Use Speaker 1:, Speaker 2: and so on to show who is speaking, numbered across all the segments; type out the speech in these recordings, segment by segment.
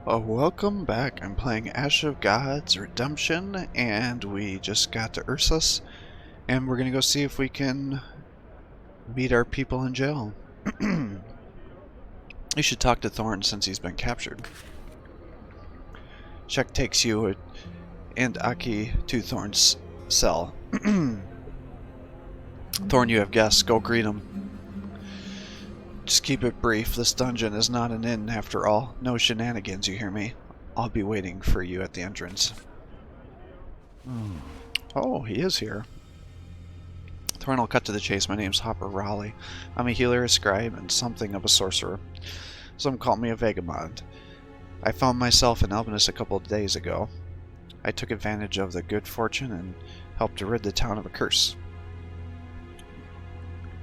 Speaker 1: Welcome back. I'm playing Ash of Gods Redemption, and we just got to Ursus, and we're gonna go see if we can meet our people in jail. You should talk to Thorn since he's been captured. Shek takes you and Aki to Thorn's cell. Thorn, you have guests. Go greet him. Just keep it brief. This dungeon is not an inn, after all. No shenanigans, you hear me? I'll be waiting for you at the entrance. Oh, he is here. Thorn will cut to the chase. My name's Hopper Raleigh. I'm a healer, a scribe, and something of a sorcerer. Some call me a vagabond. I found myself in Albinus a couple of days ago. I took advantage of the good fortune and helped to rid the town of a curse.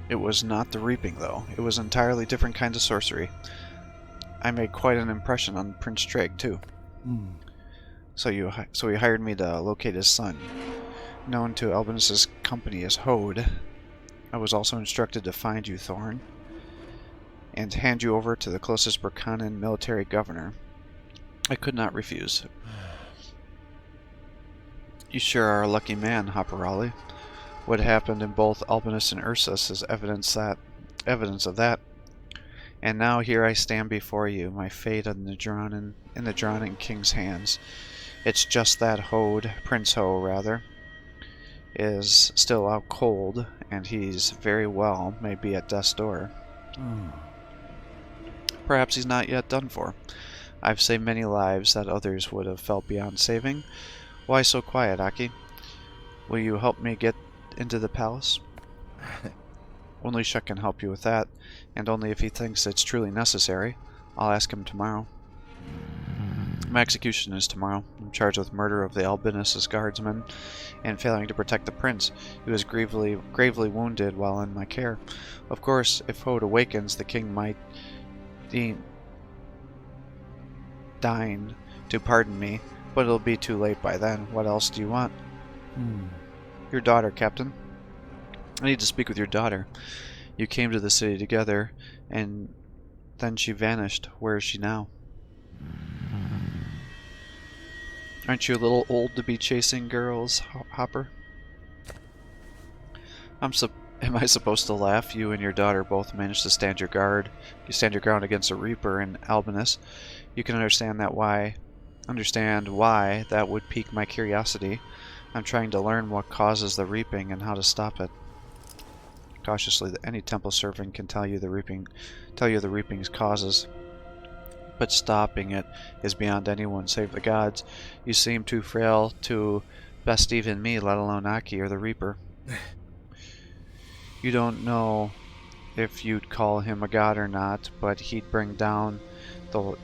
Speaker 1: It was not the reaping, though. It was an entirely different kind of sorcery. I made quite an impression on Prince Drake, too. So he hired me to locate his son, known to Albinus's company as Hode. I was also instructed to find you, Thorn, and hand you over to the closest Burkanan military governor. I could not refuse. You sure are a lucky man, Hopper Raleigh. What happened in both Albinus and Ursus is evidence of that. And now here I stand before you, my fate in the Dronin King's hands. It's just that Prince Ho rather, is still out cold, and he's very well may be at death's door. Perhaps he's not yet done for. I've saved many lives that others would have felt beyond saving. Why so quiet, Aki? Will you help me get into the palace? Only Shek can help you with that, and only if he thinks it's truly necessary. I'll ask him tomorrow. My execution is tomorrow. I'm charged with murder of the Albinus' guardsman and failing to protect the prince, who was gravely wounded while in my care. Of course, if Hode awakens, the king might deign to pardon me, but it'll be too late by then. What else do you want? Your daughter, Captain. I need to speak with your daughter. You came to the city together, and then she vanished. Where is she now? Aren't you a little old to be chasing girls, Hopper? Am I supposed to laugh? You and your daughter both managed to stand your ground against a Reaper in Albinus. You can understand why that would pique my curiosity. I'm trying to learn what causes the reaping and how to stop it. Cautiously, any temple servant can tell you the reaping's causes, but stopping it is beyond anyone save the gods. You seem too frail to best even me, let alone Aki or the Reaper. You don't know if you'd call him a god or not, but he did bring down the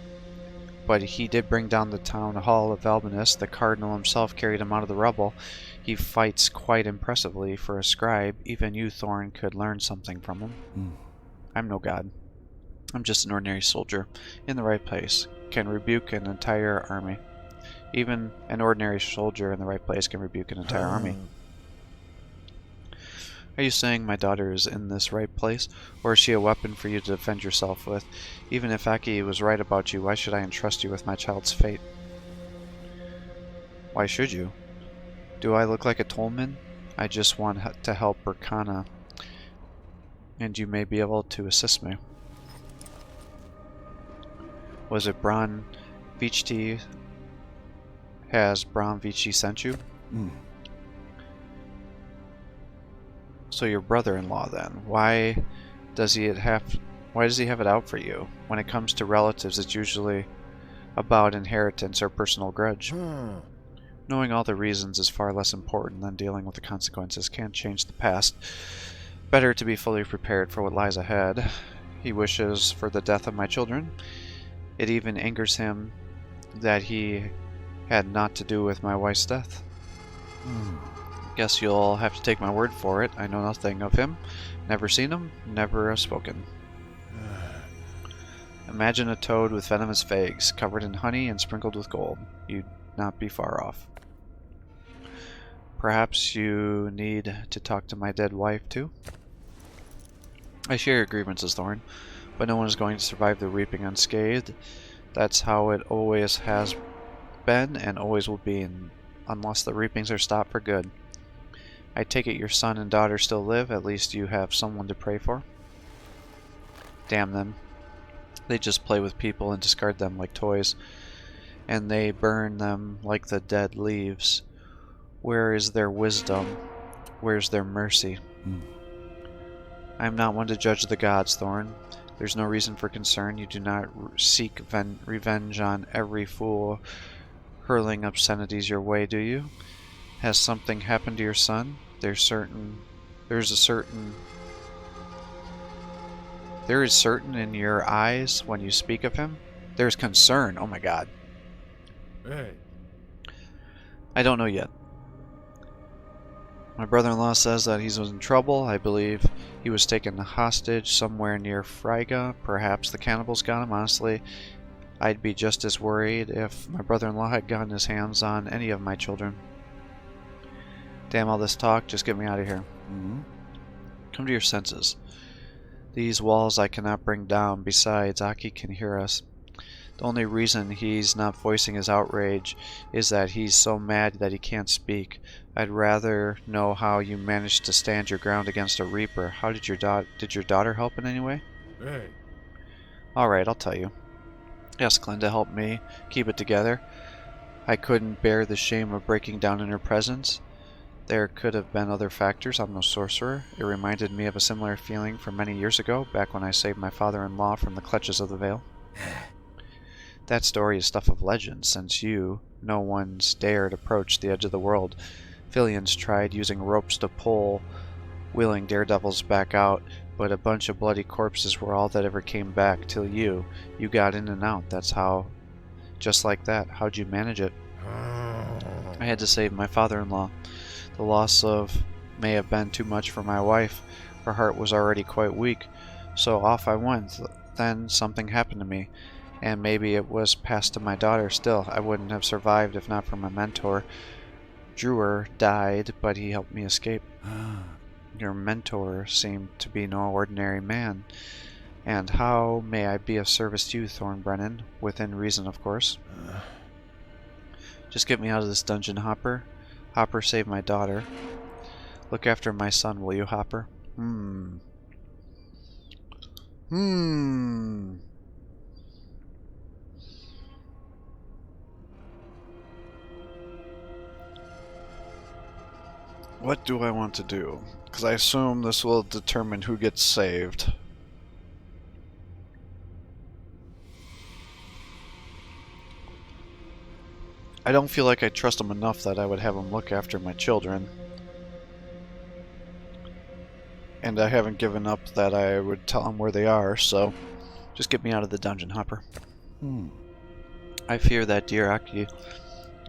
Speaker 1: town hall of Albinus. The cardinal himself carried him out of the rubble. He fights quite impressively for a scribe. Even you, Thorn, could learn something from him. I'm no god. I'm just an ordinary soldier in the right place. Can rebuke an entire army. Even an ordinary soldier in the right place can rebuke an entire army. Are you saying my daughter is in this right place, or is she a weapon for you to defend yourself with? Even if Aki was right about you, why should I entrust you with my child's fate? Why should you? Do I look like a Tolman? I just want to help Burkana, and you may be able to assist me. Was it Bran Vichti? Has Bran Vichti sent you? So your brother-in-law, then, why does he have it out for you? When it comes to relatives, it's usually about inheritance or personal grudge. Knowing all the reasons is far less important than dealing with the consequences. Can't change the past. Better to be fully prepared for what lies ahead. He wishes for the death of my children. It even angers him that he had naught to do with my wife's death. Guess you'll have to take my word for it. I know nothing of him. Never seen him. Never have spoken. Imagine a toad with venomous fangs, covered in honey and sprinkled with gold. You'd not be far off. Perhaps you need to talk to my dead wife, too? I share your grievances, Thorn, but no one is going to survive the reaping unscathed. That's how it always has been and always will be, unless the reapings are stopped for good. I take it your son and daughter still live. At least you have someone to pray for. Damn them. They just play with people and discard them like toys, and they burn them like the dead leaves. Where is their wisdom? Where's their mercy? I am not one to judge the gods, Thorn. There's no reason for concern. You do not seek revenge on every fool hurling obscenities your way, do you? Has something happened to your son? There is certain in your eyes when you speak of him. There's concern. Oh my god.
Speaker 2: Hey.
Speaker 1: I don't know yet. My brother-in-law says that he was in trouble. I believe he was taken hostage somewhere near Frigga. Perhaps the cannibals got him. Honestly, I'd be just as worried if my brother-in-law had gotten his hands on any of my children. Damn all this talk. Just get me out of here. Come to your senses. These walls I cannot bring down. Besides, Aki can hear us. The only reason he's not voicing his outrage is that he's so mad that he can't speak. I'd rather know how you managed to stand your ground against a Reaper. How did your daughter help in any way?
Speaker 2: Hey.
Speaker 1: Alright, I'll tell you. Ask Glenn to help me keep it together. I couldn't bear the shame of breaking down in her presence. There could have been other factors. I'm no sorcerer. It reminded me of a similar feeling from many years ago, back when I saved my father-in-law from the clutches of the Veil. That story is stuff of legend, since no one's dared approach the edge of the world. Filians tried using ropes to pull willing daredevils back out, but a bunch of bloody corpses were all that ever came back, till you got in and out. That's how, just like that. How'd you manage it? I had to save my father-in-law. The loss may have been too much for my wife. Her heart was already quite weak, so off I went. Then something happened to me, and maybe it was passed to my daughter. Still, I wouldn't have survived if not for my mentor. Drewer died, but he helped me escape. Your mentor seemed to be no ordinary man. And how may I be of service to you, Thornbrennan? Within reason, of course. Just get me out of this dungeon, Hopper. Hopper, save my daughter. Look after my son, will you, Hopper? What do I want to do? Because I assume this will determine who gets saved. I don't feel like I trust him enough that I would have him look after my children. And I haven't given up that I would tell him where they are, so just get me out of the dungeon, Hopper. I fear that dear Aki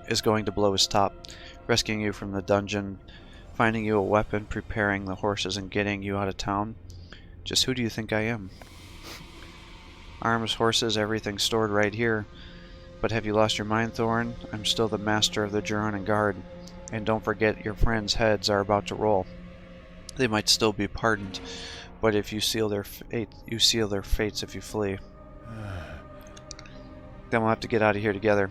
Speaker 1: is going to blow his top, rescuing you from the dungeon, finding you a weapon, preparing the horses, and getting you out of town. Just who do you think I am? Arms, horses, everything stored right here. But have you lost your mind, Thorn? I'm still the master of the Juron and Guard. And don't forget, your friends' heads are about to roll. They might still be pardoned, but if you seal their fates if you flee. Then we'll have to get out of here together.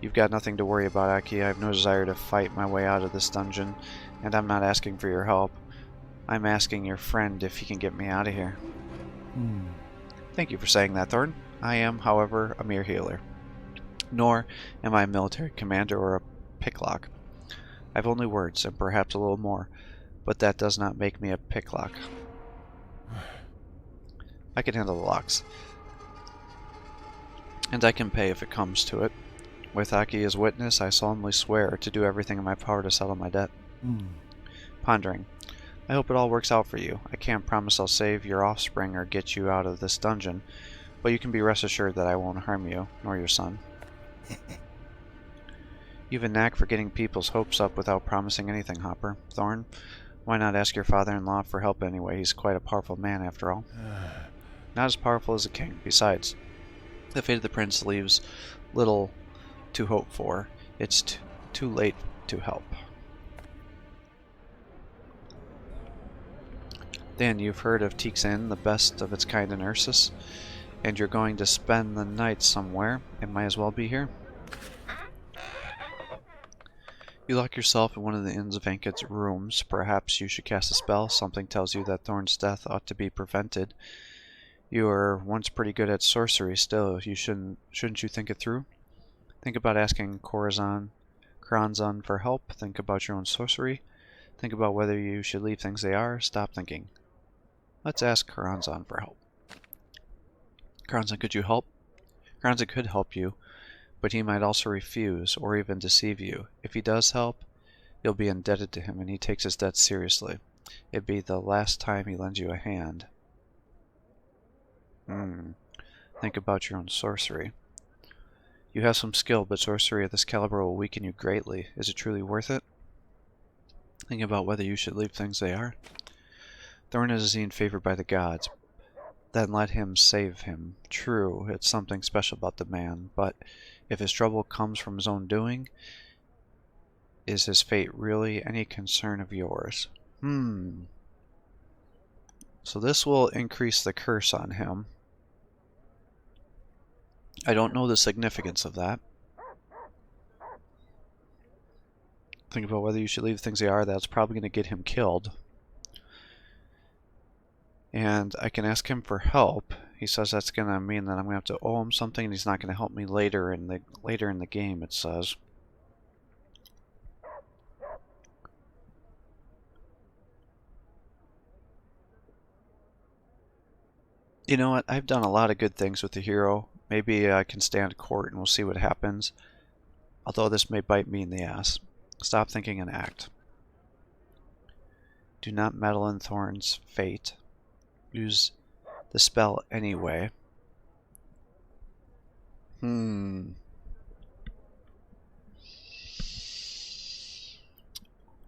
Speaker 1: You've got nothing to worry about, Aki. I have no desire to fight my way out of this dungeon, and I'm not asking for your help. I'm asking your friend if he can get me out of here. Thank you for saying that, Thorn. I am, however, a mere healer. Nor am I a military commander or a picklock. I've only words, and perhaps a little more, but that does not make me a picklock. I can handle the locks. And I can pay if it comes to it. With Aki as witness, I solemnly swear to do everything in my power to settle my debt. Pondering. I hope it all works out for you. I can't promise I'll save your offspring or get you out of this dungeon, but you can be rest assured that I won't harm you, nor your son. You've a knack for getting people's hopes up without promising anything, Hopper. Thorn, why not ask your father-in-law for help anyway? He's quite a powerful man, after all. Not as powerful as a king. Besides, the fate of the prince leaves little to hope for. It's too late to help. Then you've heard of Teek's Inn, the best of its kind in Ursus. And you're going to spend the night somewhere. It might as well be here. You lock yourself in one of the Inns of Anket's rooms. Perhaps you should cast a spell. Something tells you that Thorn's death ought to be prevented. You were once pretty good at sorcery. Still, shouldn't you think it through? Think about asking Corazon for help. Think about your own sorcery. Think about whether you should leave things they are. Stop thinking. Let's ask Corazon for help. Corazon, could you help? Corazon could help you, but he might also refuse or even deceive you. If he does help, you'll be indebted to him, and he takes his debt seriously. It'd be the last time he lends you a hand. Think about your own sorcery. You have some skill, but sorcery of this caliber will weaken you greatly. Is it truly worth it? Think about whether you should leave things they are. Thorn is seen favored by the gods. Then let him save him. True, it's something special about the man, but if his trouble comes from his own doing, is his fate really any concern of yours? So this will increase the curse on him. I don't know the significance of that. Think about whether you should leave things they are. That's probably going to get him killed. And I can ask him for help. He says that's going to mean that I'm going to have to owe him something, and he's not going to help me later in the game, it says. You know what? I've done a lot of good things with the hero. Maybe I can stand court and we'll see what happens. Although this may bite me in the ass. Stop thinking and act. Do not meddle in Thorn's fate. Use the spell anyway.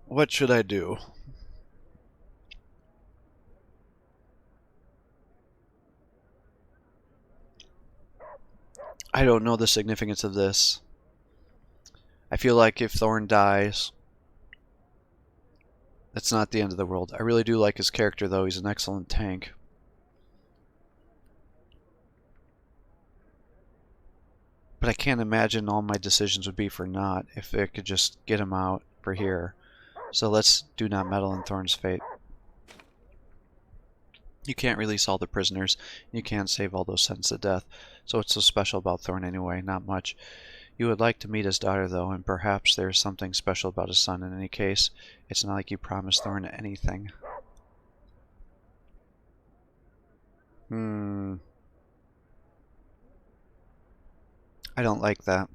Speaker 1: What should I do? I don't know the significance of this. I feel like if Thorn dies, that's not the end of the world. I really do like his character, though. He's an excellent tank. But I can't imagine all my decisions would be for naught if it could just get him out for here. So let's do not meddle in Thorn's fate. You can't release all the prisoners. You can't save all those sentenced to death. So what's so special about Thorn anyway? Not much. You would like to meet his daughter, though, and perhaps there's something special about his son. In any case, it's not like you promised Thorn anything. I don't like that.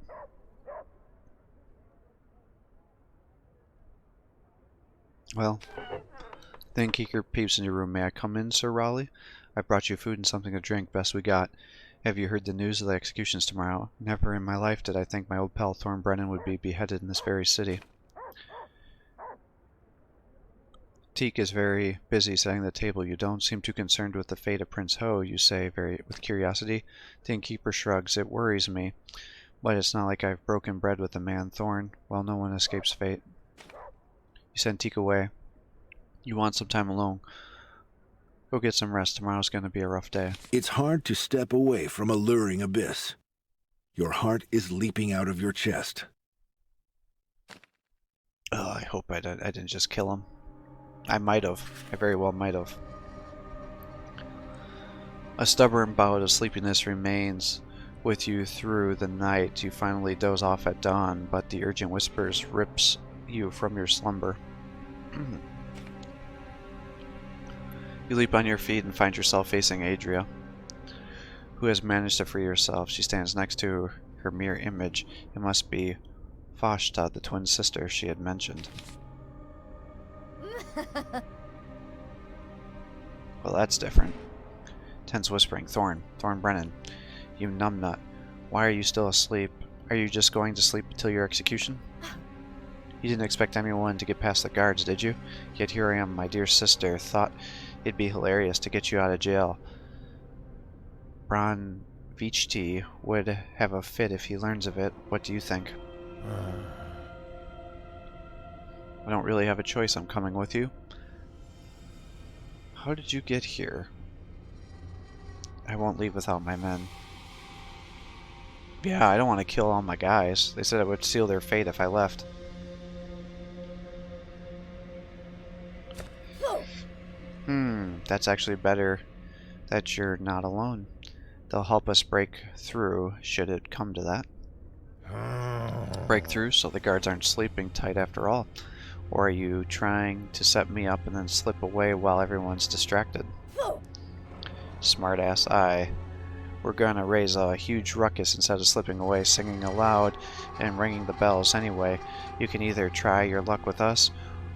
Speaker 1: Well, the innkeeper peeps in your room. May I come in, Sir Raleigh? I brought you food and something to drink, best we got. Have you heard the news of the executions tomorrow? Never in my life did I think my old pal Thorn Brennan would be beheaded in this very city. Teak is very busy setting the table. You don't seem too concerned with the fate of Prince Ho, you say with curiosity. The innkeeper shrugs. It worries me. But it's not like I've broken bread with the man Thorn. Well, no one escapes fate. You send Teak away. You want some time alone. Go get some rest. Tomorrow's going to be a rough day.
Speaker 2: It's hard to step away from a luring abyss. Your heart is leaping out of your chest.
Speaker 1: Oh, I hope I didn't just kill him. I might have. I very well might have. A stubborn bout of sleepiness remains with you through the night. You finally doze off at dawn, but the urgent whispers rips you from your slumber. You leap on your feet and find yourself facing Adria, who has managed to free herself. She stands next to her mirror image. It must be Fashta, the twin sister she had mentioned. Well, that's different. Tense whispering. Thorn Brennan. You numbnut. Why are you still asleep? Are you just going to sleep until your execution? You didn't expect anyone to get past the guards, did you? Yet here I am, my dear sister. Thought it'd be hilarious to get you out of jail. Bron Vichti would have a fit if he learns of it. What do you think? I don't really have a choice. I'm coming with you. How did you get here? I won't leave without my men. Yeah, I don't want to kill all my guys. They said it would seal their fate if I left. That's actually better that you're not alone. They'll help us break through, should it come to that. Break through so the guards aren't sleeping tight after all. Or are you trying to set me up and then slip away while everyone's distracted? Smartass, we're gonna raise a huge ruckus instead of slipping away, singing aloud and ringing the bells anyway. You can either try your luck with us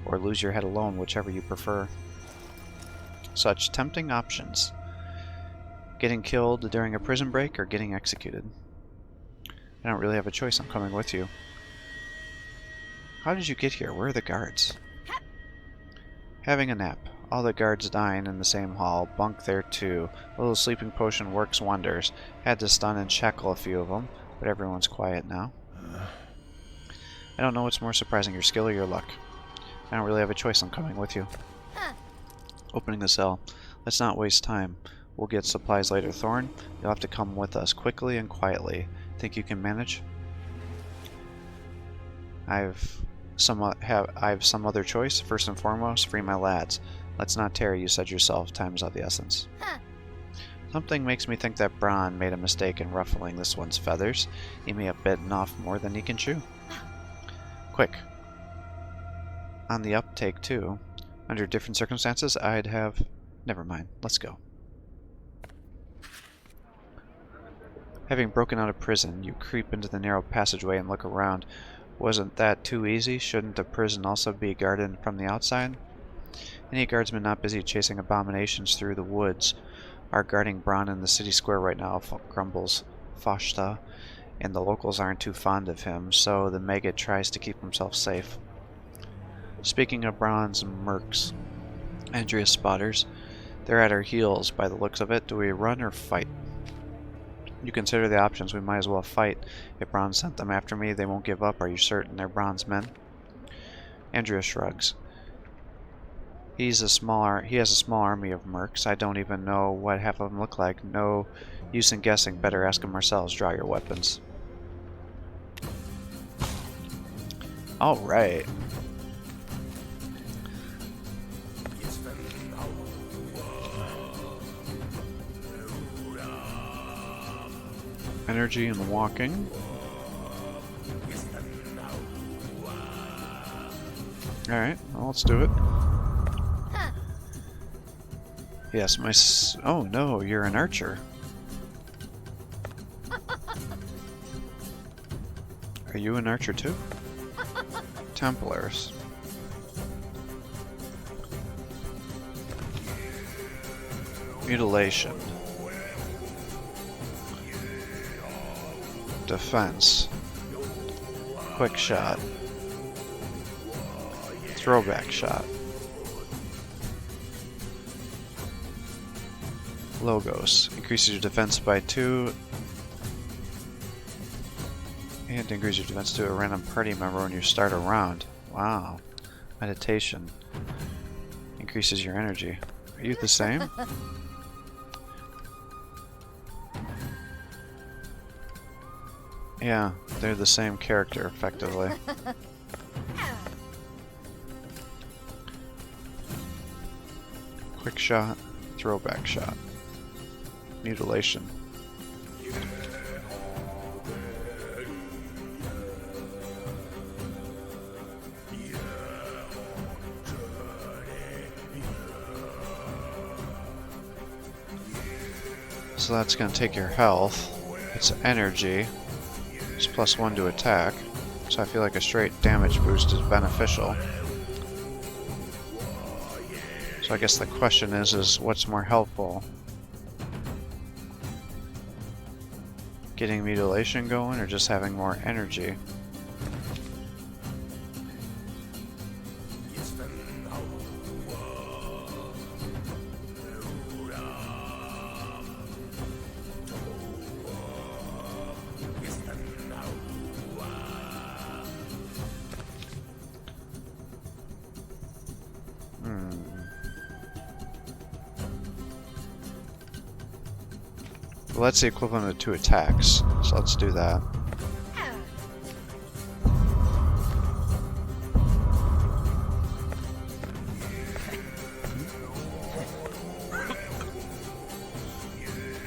Speaker 1: or lose your head alone, whichever you prefer. Such tempting options. Getting killed during a prison break or getting executed. I don't really have a choice, I'm coming with you. How did you get here? Where are the guards? Having a nap. All the guards dying in the same hall. Bunk there too. A little sleeping potion works wonders. Had to stun and shackle a few of them, but everyone's quiet now. I don't know what's more surprising, your skill or your luck. I don't really have a choice, I'm coming with you. Opening the cell. Let's not waste time. We'll get supplies later, Thorn. You'll have to come with us quickly and quietly. Think you can manage? I've some other choice. First and foremost, free my lads. Let's not tarry, you said yourself. Time's of the essence. Something makes me think that Bronn made a mistake in ruffling this one's feathers. He may have bitten off more than he can chew. Quick. On the uptake, too. Under different circumstances, I'd have... Never mind. Let's go. Having broken out of prison, you creep into the narrow passageway and look around. Wasn't that too easy? Shouldn't the prison also be guarded from the outside? Any guardsmen not busy chasing abominations through the woods are guarding Bronn in the city square right now, grumbles Foshta, and the locals aren't too fond of him, so the Maggot tries to keep himself safe. Speaking of Bronn's mercs, Andrea's spotters, they're at our heels by the looks of it. Do we run or fight? You consider the options. We might as well fight. If Bronn sent them after me, they won't give up. Are you certain they're Bronn's men? Andrea shrugs. He has a small army of mercs. I don't even know what half of them look like. No use in guessing. Better ask them ourselves. Draw your weapons. All right. Energy and walking. Alright, well, let's do it. Yes, oh no, you're an archer. Are you an archer too? Templars. Mutilation. Defense. Quick shot. Throwback shot. Logos. Increases your defense by 2. And increases your defense to a random party member when you start a round. Wow. Meditation. Increases your energy. Are you the same? Yeah, they're the same character, effectively. Quick shot, throwback shot. Mutilation. So that's going to take your health. It's energy. It's +1 to attack. So I feel like a straight damage boost is beneficial. So I guess the question is what's more helpful? Getting mutilation going or just having more energy? Well, that's the equivalent of 2 attacks, so let's do that.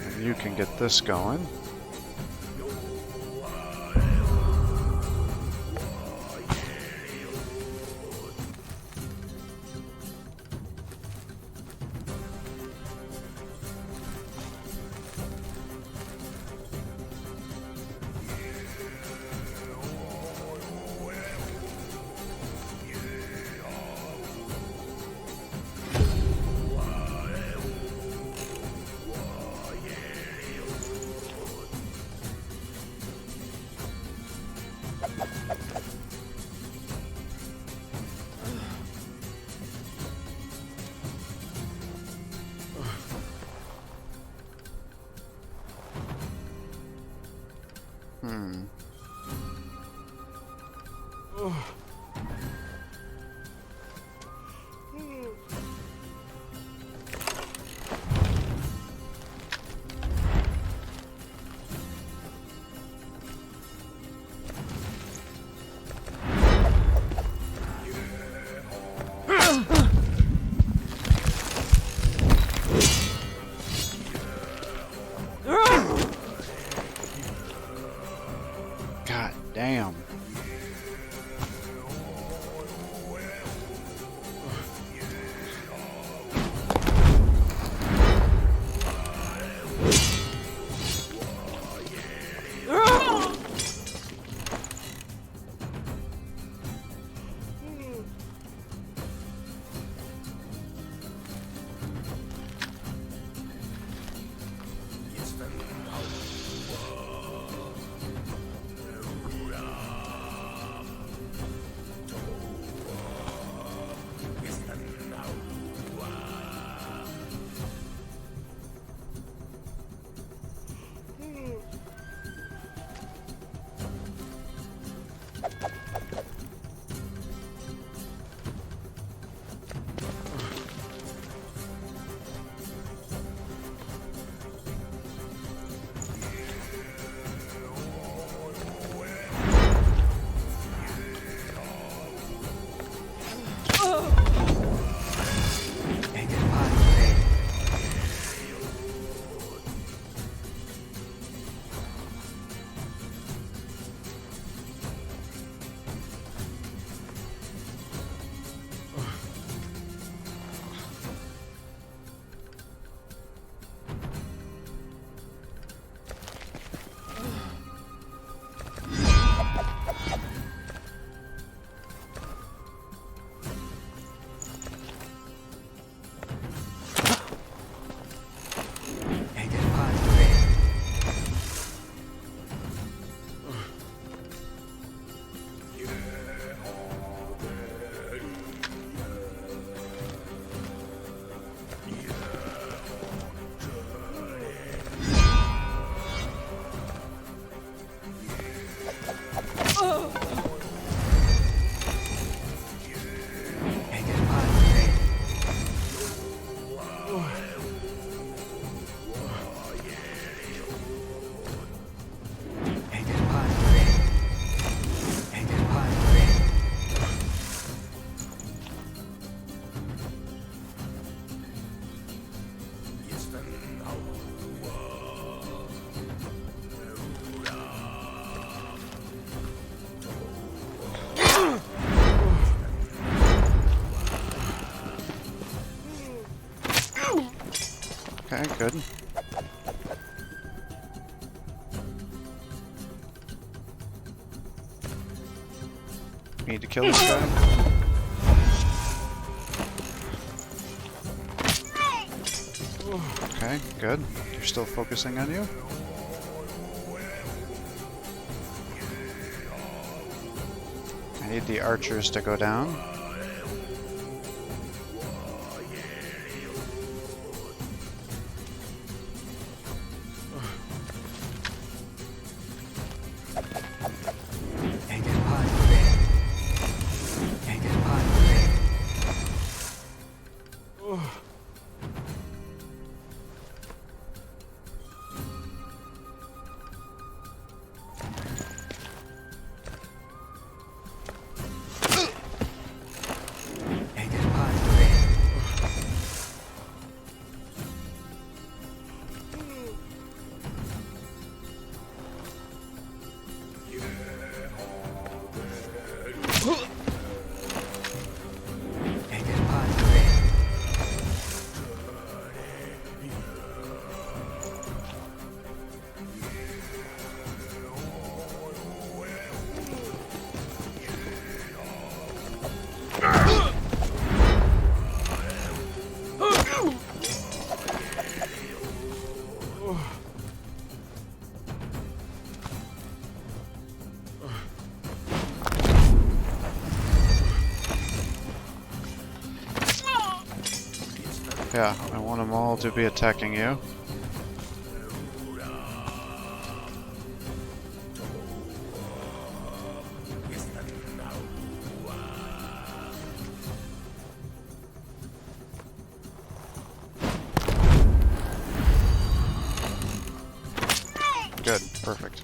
Speaker 1: And you can get this going. God damn. Okay, good. Need to kill this guy. Okay, good. You're still focusing on you. I need the archers to go down. Yeah, I want them all to be attacking you. Good, perfect.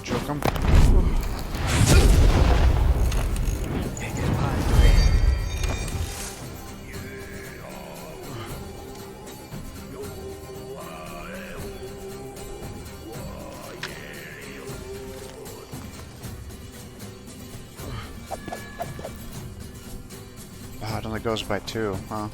Speaker 1: Choke him. Oh, it only goes by 2, huh?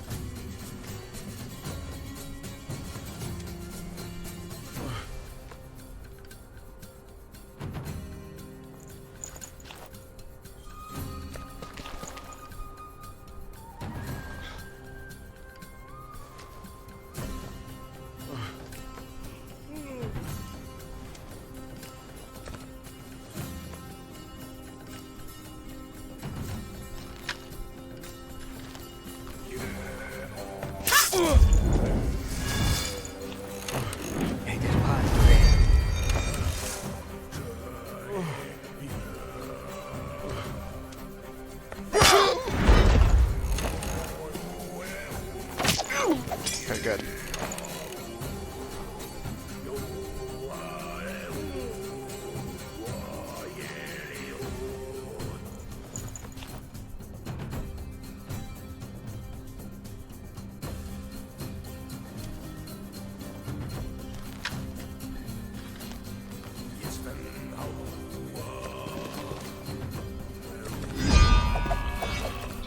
Speaker 1: Okay, good.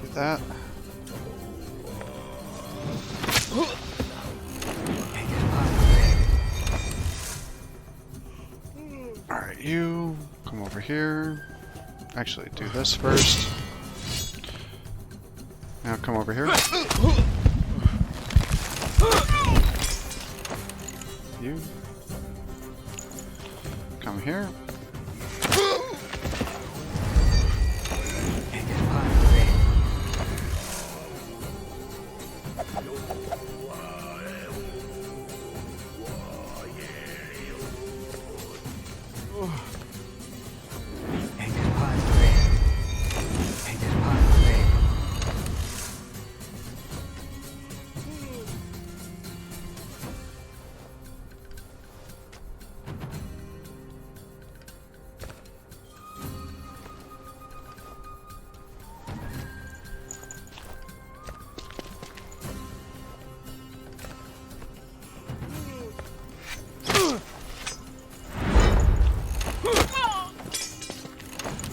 Speaker 1: Do that. Alright, you come over here. Actually, do this first. Now come over here. You come here.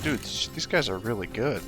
Speaker 1: Dude, these guys are really good.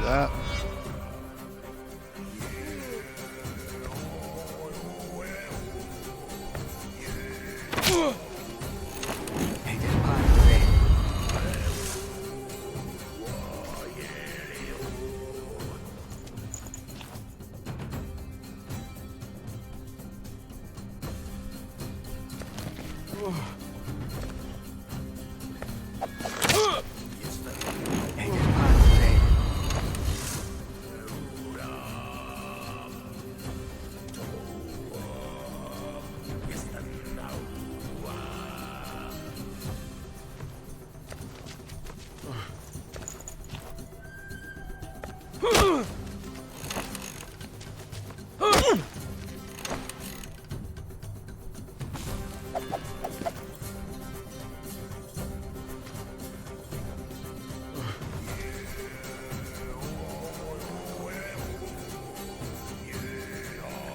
Speaker 1: That.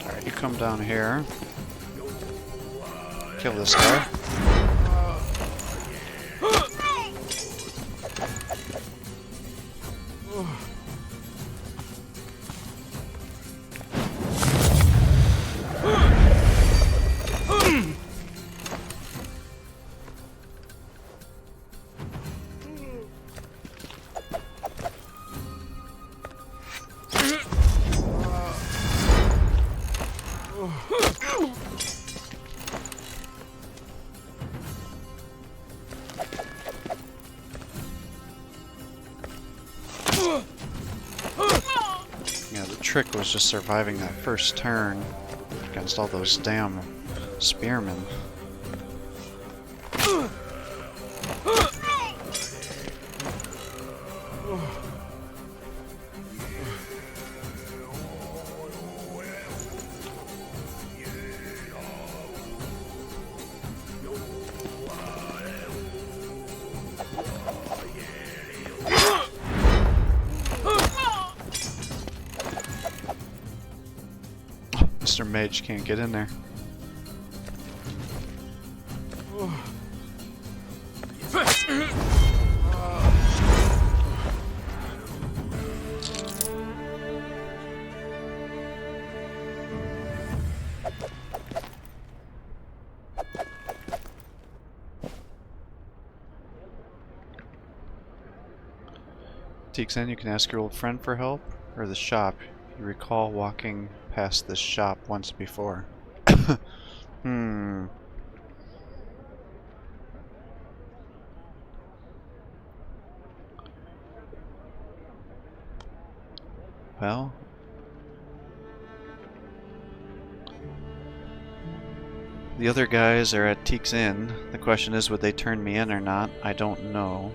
Speaker 1: Alright, you come down here. Kill this guy. Yeah, the trick was just surviving that first turn against all those damn spearmen. Mr. Mage can't get in there. Teaks in, you can ask your old friend for help, or the shop. You recall walking past this shop once before. Well, the other guys are at Teak's Inn. The question is, would they turn me in or not? I don't know.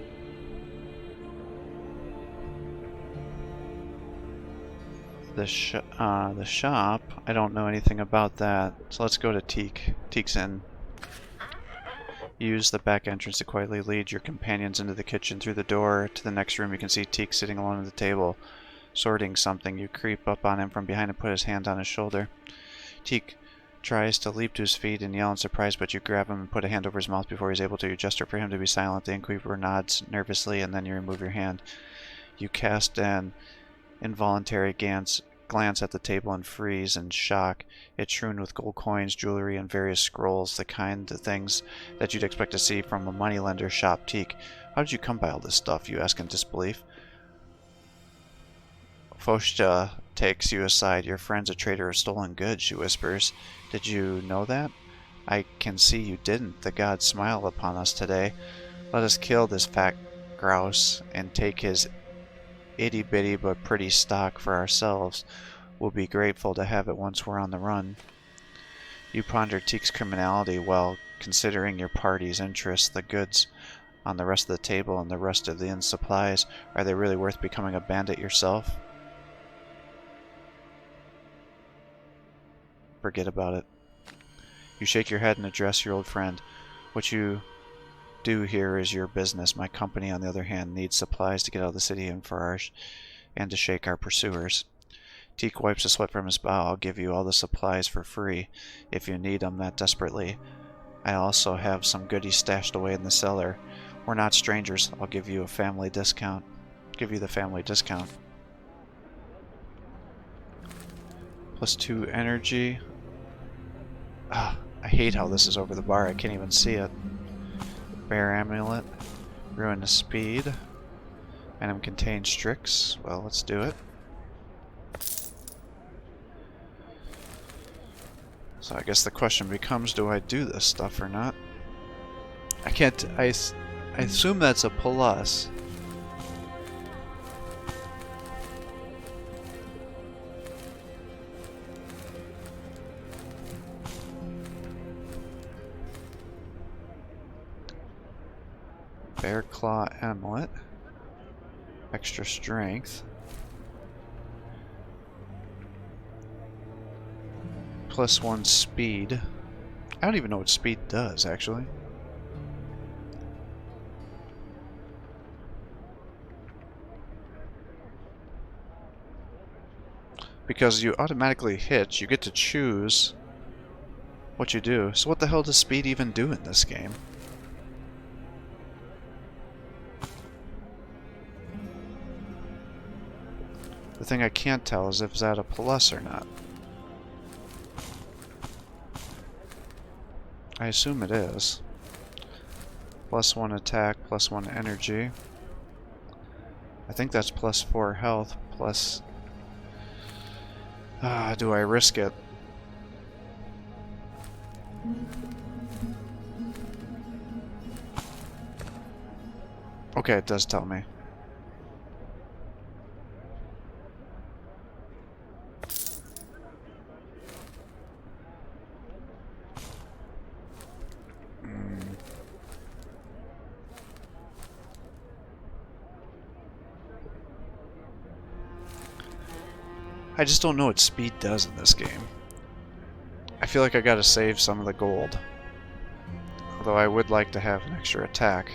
Speaker 1: The shop, I don't know anything about that. So let's go to Teak's Inn. Use the back entrance to quietly lead your companions into the kitchen. Through the door to the next room, you can see Teak sitting alone at the table, sorting something. You creep up on him from behind and put his hand on his shoulder. Teak tries to leap to his feet and yell in surprise, but you grab him and put a hand over his mouth before he's able to. You gesture for him to be silent. The innkeeper nods nervously, and then you remove your hand. You cast an involuntary glance at the table and freeze in shock. It's strewn with gold coins, jewelry, and various scrolls, the kind of things that you'd expect to see from a moneylender shop. Teak, how did you come by all this stuff? You ask in disbelief. Foshta takes you aside. Your friend's a trader of stolen goods, she whispers. Did you know that? I can see you didn't. The gods smile upon us today. Let us kill this fat grouse and take his itty-bitty but pretty stock for ourselves. We'll be grateful to have it once we're on the run. You ponder Teak's criminality while considering your party's interests. The goods on the rest of the table and the rest of the inn's supplies. Are they really worth becoming a bandit yourself? Forget about it. You shake your head and address your old friend. What you do here is your business. My company, on the other hand, needs supplies to get out of the city and to shake our pursuers. Teak wipes the sweat from his brow. I'll give you all the supplies for free if you need them that desperately. I also have some goodies stashed away in the cellar. We're not strangers. I'll give you a family discount. Give you the family discount. +2 energy. Ah, I hate how this is over the bar. I can't even see it. Bear amulet. Ruin the speed. Venom contains Strix. Well, let's do it. So I guess the question becomes, do I do this stuff or not? I can't... I assume that's a plus. Bear Claw Amulet. Extra strength. +1 speed. I don't even know what speed does, actually. Because you automatically hit, you get to choose what you do. So what the hell does speed even do in this game? The thing I can't tell is if that a plus or not. I assume it is. +1 attack, +1 energy. I think that's +4 health, plus... do I risk it? Okay, it does tell me. I just don't know what speed does in this game. I feel like I gotta save some of the gold. Although I would like to have an extra attack.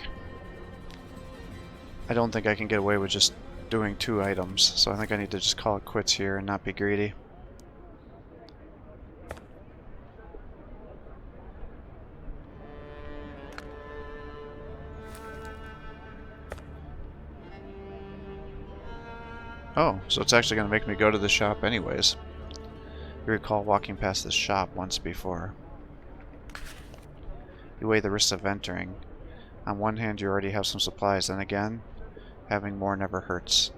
Speaker 1: I don't think I can get away with just doing 2 items, so I think I need to just call it quits here and not be greedy. Oh, so it's actually going to make me go to the shop anyways. You recall walking past this shop once before. You weigh the risks of entering. On one hand, you already have some supplies, then again, having more never hurts.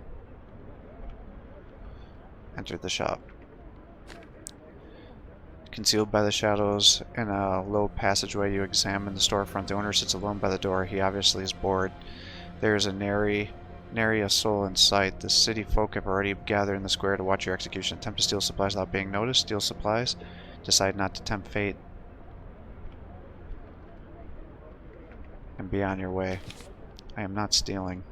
Speaker 1: Enter the shop. Concealed by the shadows in a low passageway, you examine the storefront. The owner sits alone by the door. He obviously is bored. There is nary a soul in sight. The city folk have already gathered in the square to watch your execution. Attempt to steal supplies without being noticed. Steal supplies. Decide not to tempt fate. And be on your way. I am not stealing.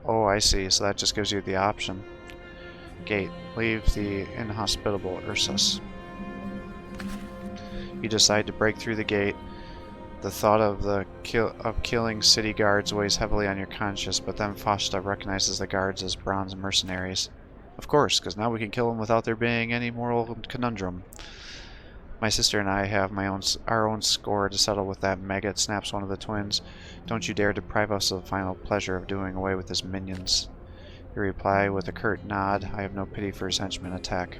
Speaker 1: Oh, I see. So that just gives you the option. Gate. Leave the inhospitable Ursus. You decide to break through the gate. The thought of killing city guards weighs heavily on your conscience, but then Fosta recognizes the guards as bronze mercenaries. Of course, because now we can kill them without there being any moral conundrum. My sister and I have our own score to settle with that maggot, snaps one of the twins. Don't you dare deprive us of the final pleasure of doing away with his minions. You reply with a curt nod. I have no pity for his henchmen. Attack.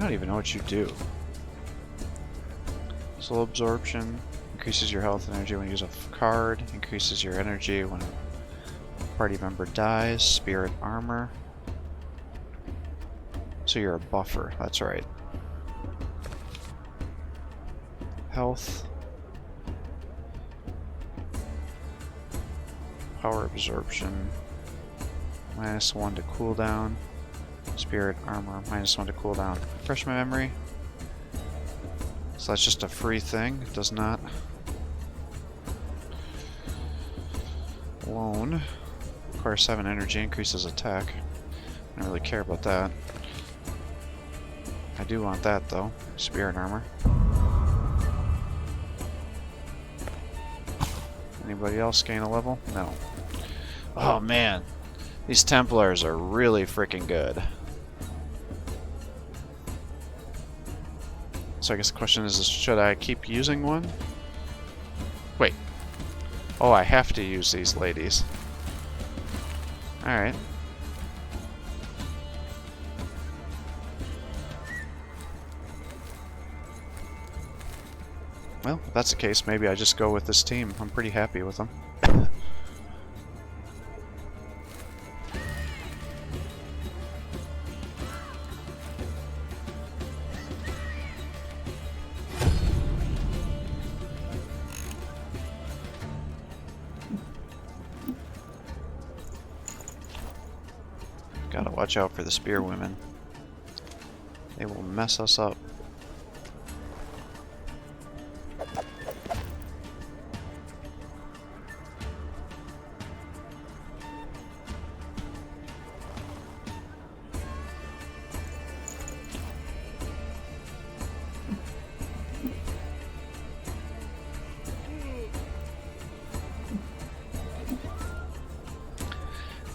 Speaker 1: don't even know what you do. Soul absorption increases your health and energy when you use a card, increases your energy when a party member dies. Spirit armor. So you're a buffer, that's right. Health. Power absorption. -1 to cooldown. Spirit armor, -1 to cooldown. Refresh my memory. So that's just a free thing. It does not. Loan. Requires 7 energy, increases attack. I don't really care about that. I do want that though. Spirit armor. Anybody else gain a level? No. Oh man. These Templars are really freaking good. So I guess the question is, should I keep using one? Wait. Oh, I have to use these ladies. Alright. Well, if that's the case, maybe I just go with this team. I'm pretty happy with them. Gotta watch out for the spear women. They will mess us up.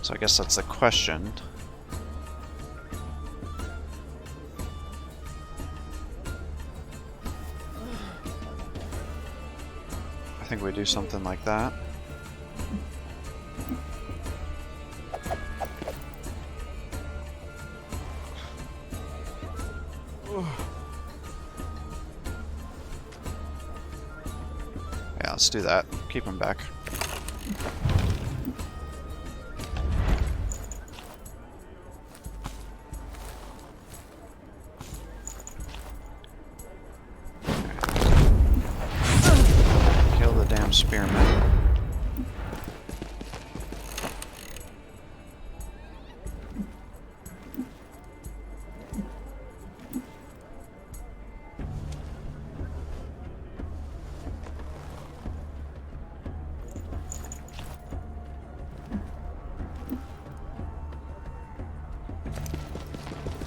Speaker 1: So I guess that's the question. I think we do something like that. Yeah, let's do that. Keep him back. Spearman.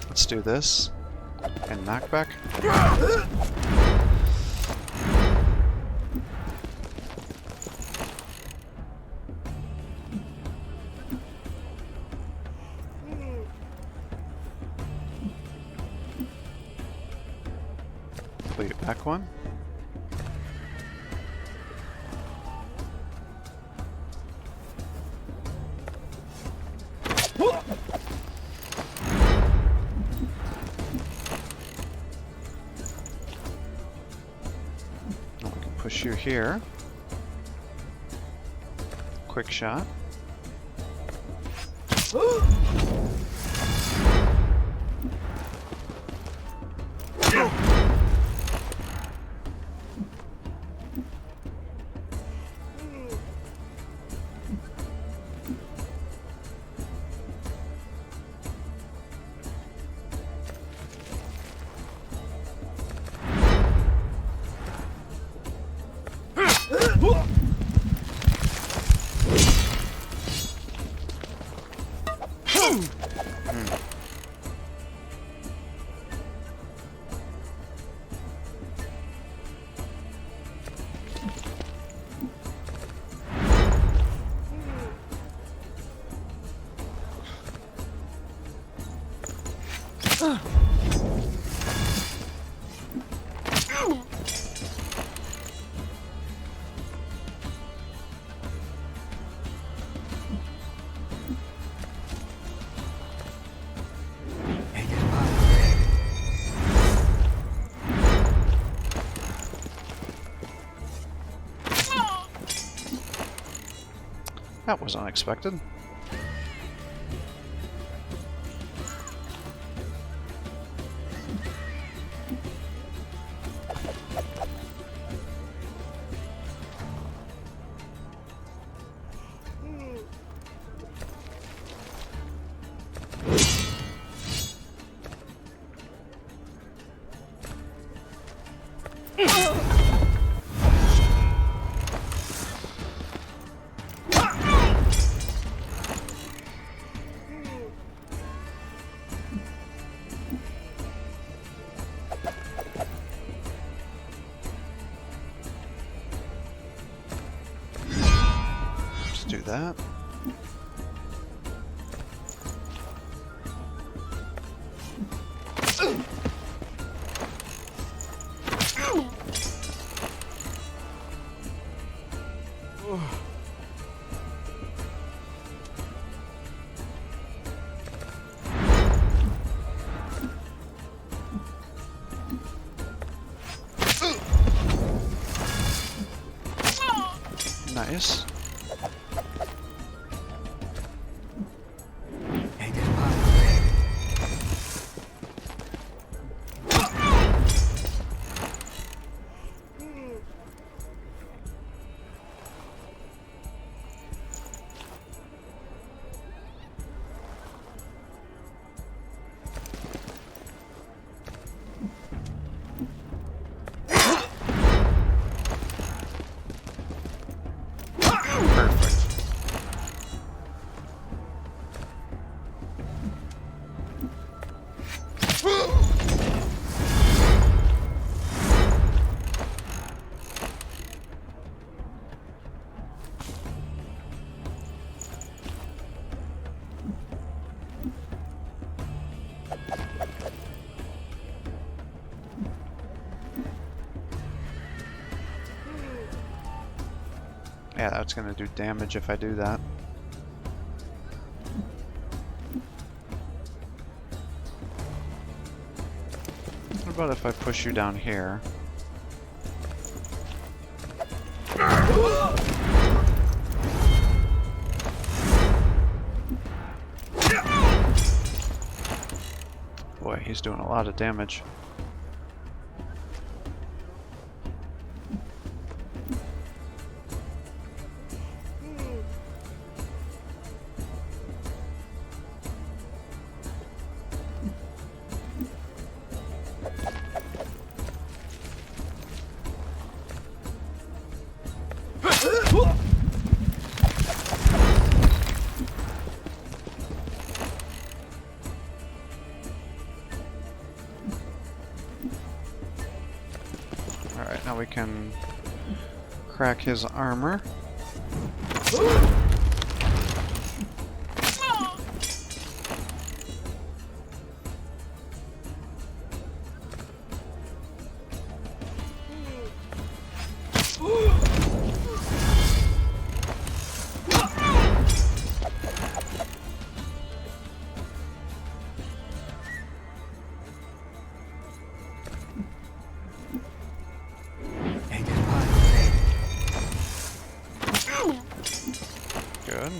Speaker 1: Let's do this and knockback. Back one. We can push you here. Quick shot. That was unexpected. Do that. Nice. Yeah, that's gonna do damage if I do that. What about if I push you down here? Boy, he's doing a lot of damage. Alright, now we can crack his armor. Good.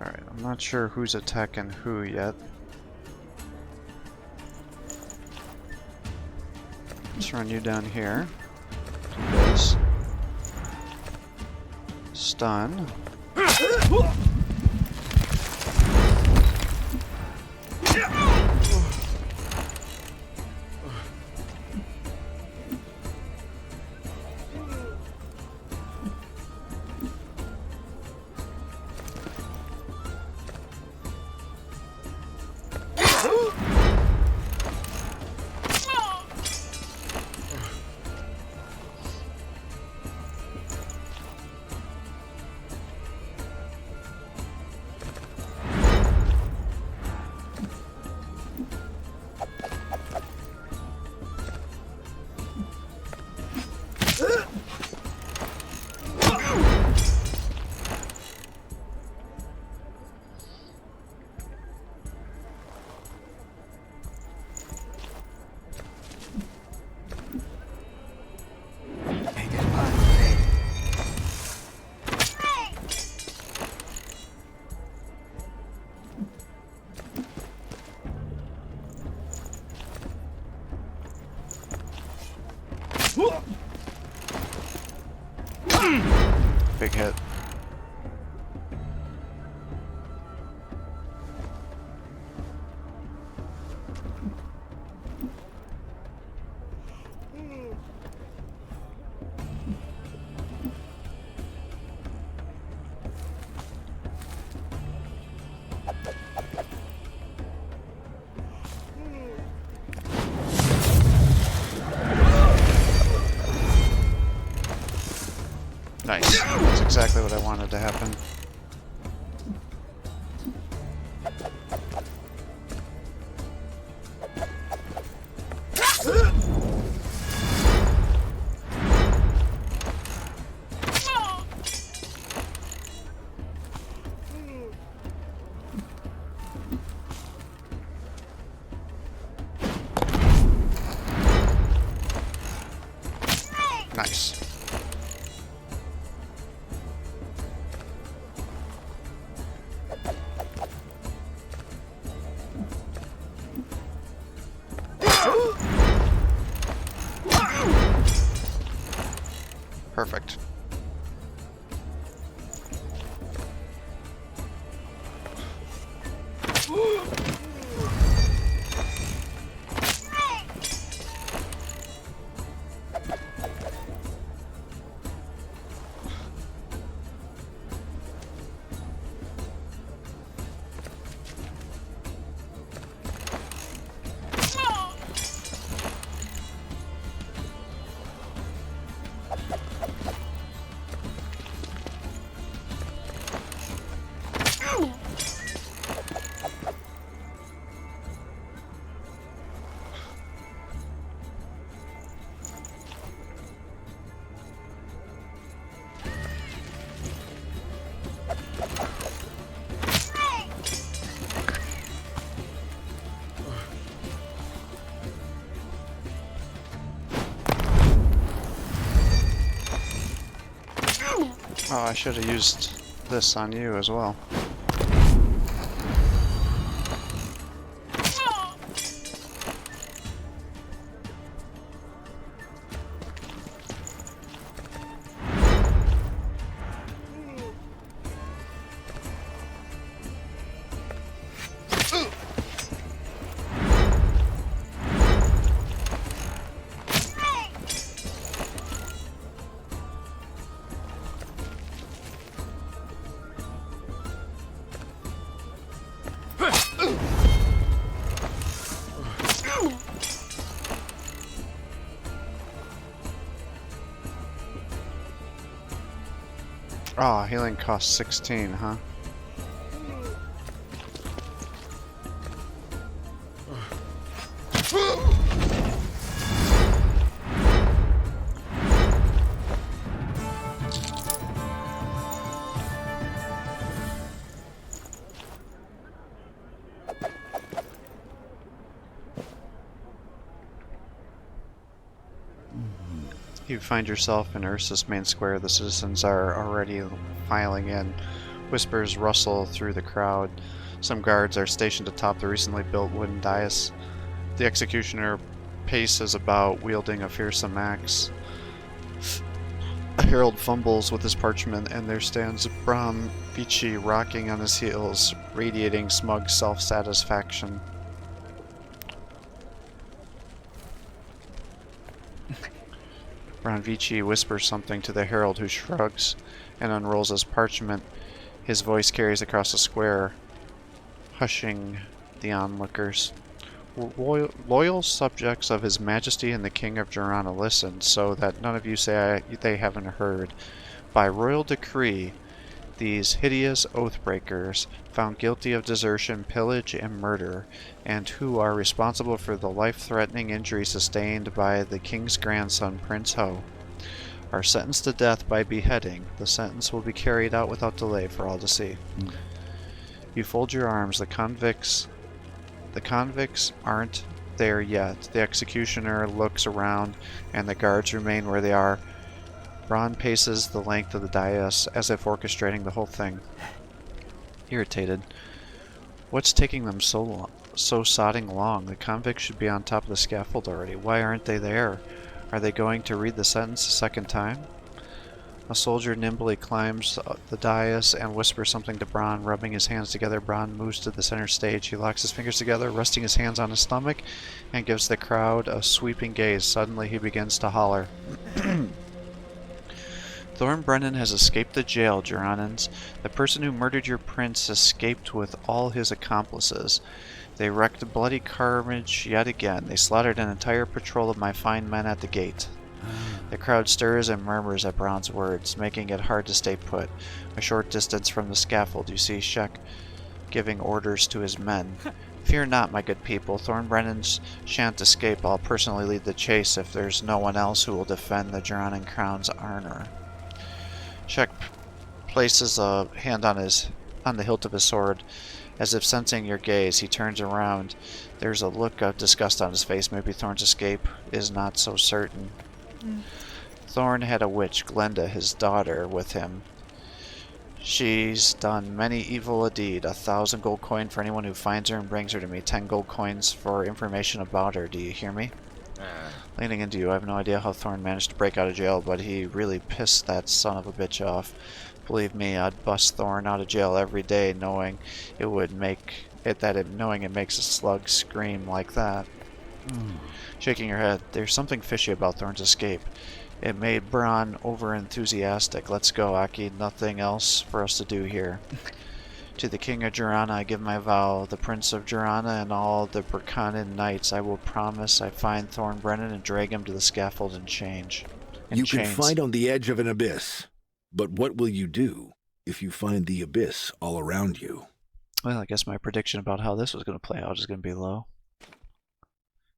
Speaker 1: Alright, I'm not sure who's attacking who yet. Let's run you down here. Do this. Stun. big hit. Nice. That's exactly what I wanted to happen. Nice. Perfect. Oh, I should have used this on you as well. Oh, healing costs 16, huh? You find yourself in Ursus main square. The citizens are already filing in. Whispers rustle through the crowd. Some guards are stationed atop the recently built wooden dais. The executioner paces about, wielding a fearsome axe. A herald fumbles with his parchment, and there stands Bram Vici rocking on his heels, radiating smug self-satisfaction. Vici whispers something to the herald, who shrugs and unrolls his parchment. His voice carries across the square, hushing the onlookers. Loyal subjects of His Majesty and the King of Girana, listen, so that none of you say they haven't heard. By royal decree, these hideous oathbreakers, found guilty of desertion, pillage, and murder, and who are responsible for the life-threatening injury sustained by the king's grandson, Prince Ho, are sentenced to death by beheading. The sentence will be carried out without delay for all to see. You fold your arms. The convicts aren't there yet. The executioner looks around, and the guards remain where they are. Bron paces the length of the dais, as if orchestrating the whole thing. Irritated. What's taking them so sodding long? The convicts should be on top of the scaffold already. Why aren't they there? Are they going to read the sentence a second time? A soldier nimbly climbs the dais and whispers something to Bronn. Rubbing his hands together, Bronn moves to the center stage. He locks his fingers together, resting his hands on his stomach, and gives the crowd a sweeping gaze. Suddenly he begins to holler. Thorn Brennan has escaped the jail, Geronins. The person who murdered your prince escaped with all his accomplices. They wreaked bloody carnage yet again. They slaughtered an entire patrol of my fine men at the gate. The crowd stirs and murmurs at Bronn's words, making it hard to stay put. A short distance from the scaffold, you see Shek giving orders to his men. Fear not, my good people. Thorn Brennan shan't escape. I'll personally lead the chase if there's no one else who will defend the Geronin crown's honor. Shek places a hand on the hilt of his sword. As if sensing your gaze, he turns around. There's a look of disgust on his face. Maybe Thorn's escape is not so certain. Thorn had a witch, Glenda, his daughter, with him. She's done many evil a deed. 1,000 gold coin for anyone who finds her and brings her to me. 10 gold coins for information about her. Do you hear me? Leaning into you, I have no idea how Thorn managed to break out of jail, but he really pissed that son of a bitch off. Believe me, I'd bust Thorn out of jail every day, knowing it makes a slug scream like that. Shaking her head, there's something fishy about Thorn's escape. It made Bronn over-enthusiastic. Let's go, Aki. Nothing else for us to do here. To the King of Jorana I give my vow, the Prince of Jorana and all the Berkanin knights, I will promise I find Thorn Brennan and drag him to the scaffold and chains.
Speaker 2: You can fight on the edge of an abyss, but what will you do if you find the abyss all around you?
Speaker 1: Well, I guess my prediction about how this was going to play out is going to be low.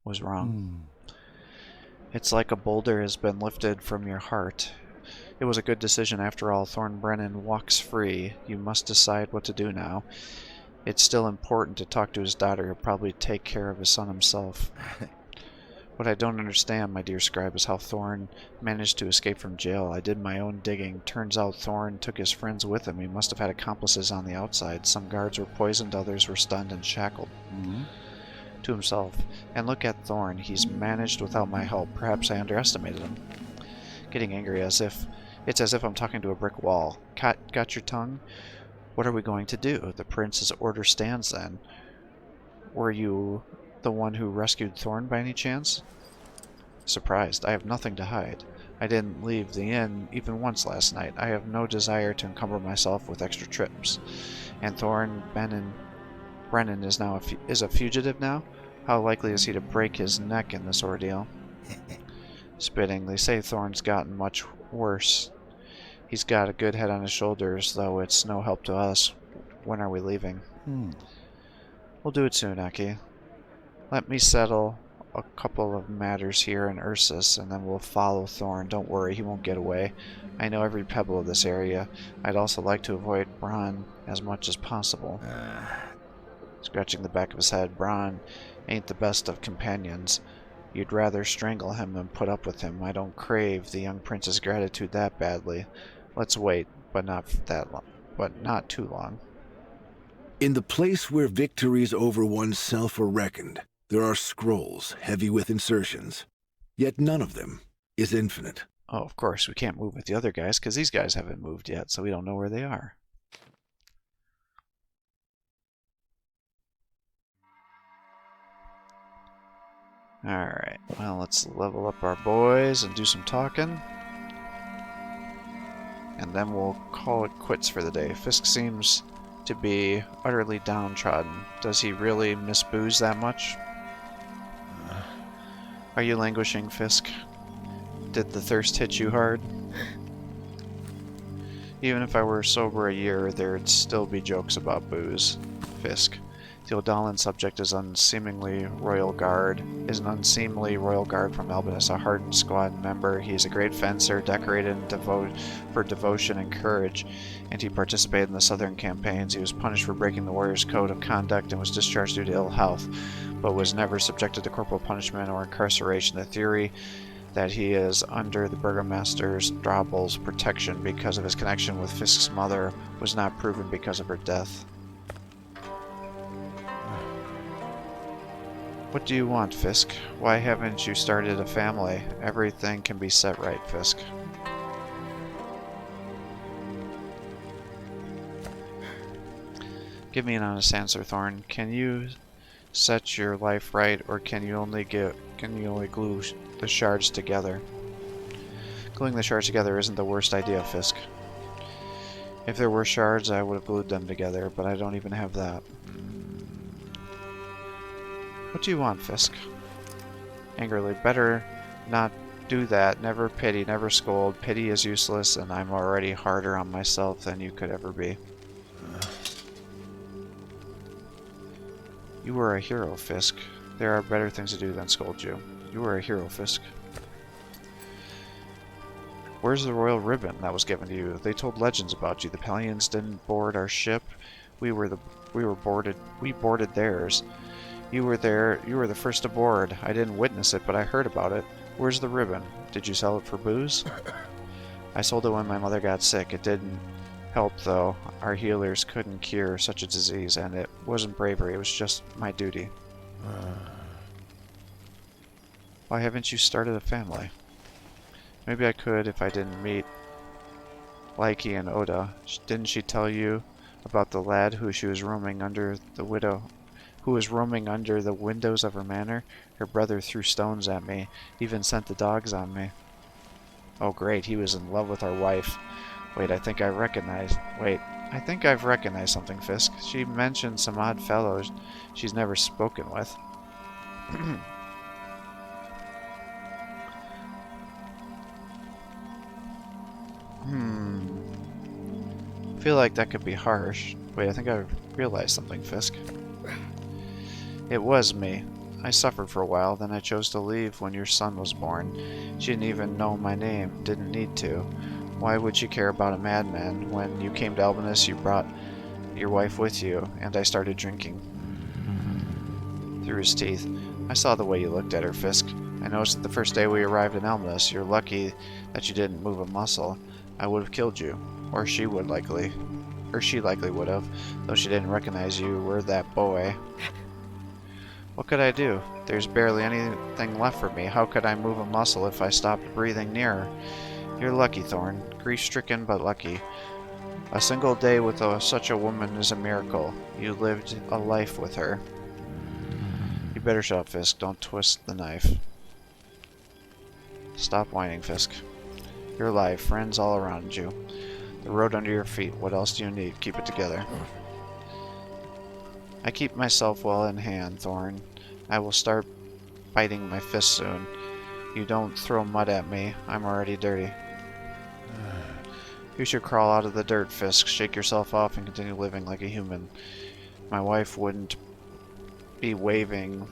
Speaker 1: Was wrong. It's like a boulder has been lifted from your heart. It was a good decision after all. Thorn Brennan walks free. You must decide what to do now. It's still important to talk to his daughter. He'll probably take care of his son himself. What I don't understand, my dear scribe, is how Thorn managed to escape from jail. I did my own digging. Turns out Thorn took his friends with him. He must have had accomplices on the outside. Some guards were poisoned, others were stunned and shackled. To himself. And look at Thorn. He's managed without my help. Perhaps I underestimated him. Getting angry it's as if I'm talking to a brick wall. Got your tongue? What are we going to do? The prince's order stands then. Were you the one who rescued Thorn by any chance? Surprised. I have nothing to hide. I didn't leave the inn even once last night. I have no desire to encumber myself with extra trips. And Thorn Brennan is a fugitive now? How likely is he to break his neck in this ordeal? Spitting. They say Thorn's gotten much worse. He's got a good head on his shoulders, though it's no help to us. When are we leaving? We'll do it soon, Aki. Let me settle a couple of matters here in Ursus, and then we'll follow Thorn. Don't worry, he won't get away. I know every pebble of this area. I'd also like to avoid Bronn as much as possible. Scratching the back of his head, Bronn ain't the best of companions. You'd rather strangle him than put up with him. I don't crave the young prince's gratitude that badly. Let's wait, but not too long.
Speaker 2: In the place where victories over oneself are reckoned, there are scrolls heavy with insertions. Yet none of them is infinite.
Speaker 1: Oh, of course, we can't move with the other guys, because these guys haven't moved yet, so we don't know where they are. Alright, well, let's level up our boys and do some talking. And then we'll call it quits for the day. Fisk seems to be utterly downtrodden. Does he really miss booze that much? Are you languishing, Fisk? Did the thirst hit you hard? Even if I were sober a year, there'd still be jokes about booze. Fisk. The Odallan subject is an unseemly royal guard from Albinus, a hardened squad member. He is a great fencer, decorated for devotion and courage, and he participated in the southern campaigns. He was punished for breaking the warrior's code of conduct and was discharged due to ill health, but was never subjected to corporal punishment or incarceration. The theory that he is under the Burgomaster's Draubel's protection because of his connection with Fisk's mother was not proven because of her death. What do you want, Fisk? Why haven't you started a family? Everything can be set right, Fisk. Give me an honest answer, Thorn. Can you set your life right, or can you only glue the shards together? Gluing the shards together isn't the worst idea, Fisk. If there were shards, I would have glued them together, but I don't even have that. What do you want, Fisk? Angrily, better not do that. Never pity, never scold. Pity is useless, and I'm already harder on myself than you could ever be. You were a hero, Fisk. There are better things to do than scold you. You were a hero, Fisk. Where's the royal ribbon that was given to you? They told legends about you. The Pelions didn't board our ship. We boarded theirs. You were there. You were the first aboard. I didn't witness it, but I heard about it. Where's the ribbon? Did you sell it for booze? I sold it when my mother got sick. It didn't help, though. Our healers couldn't cure such a disease, and it wasn't bravery. It was just my duty. Why haven't you started a family? Maybe I could if I didn't meet Lyke and Oda. Didn't she tell you about the lad who was roaming under the windows of her manor? Her brother threw stones at me, even sent the dogs on me. Oh great, he was in love with our wife. Wait, I think I've recognized something, Fisk. She mentioned some odd fellows she's never spoken with. I feel like that could be harsh. Wait, I think I realized something, Fisk. It was me. I suffered for a while, then I chose to leave when your son was born. She didn't even know my name, didn't need to. Why would she care about a madman? When you came to Albinus, you brought your wife with you, and I started drinking. Through his teeth. I saw the way you looked at her, Fisk. I noticed it the first day we arrived in Albinus. You're lucky that you didn't move a muscle. I would have killed you. Or she likely would have, though she didn't recognize you were that boy. What could I do? There's barely anything left for me. How could I move a muscle if I stopped breathing near her? You're lucky, Thorn. Grief-stricken, but lucky. A single day with such a woman is a miracle. You lived a life with her. You better shut up, Fisk. Don't twist the knife. Stop whining, Fisk. You're alive. Friends all around you. The road under your feet. What else do you need? Keep it together. I keep myself well in hand, Thorn. I will start biting my fist soon. You don't throw mud at me. I'm already dirty. You should crawl out of the dirt, Fisk. Shake yourself off and continue living like a human. My wife wouldn't be waving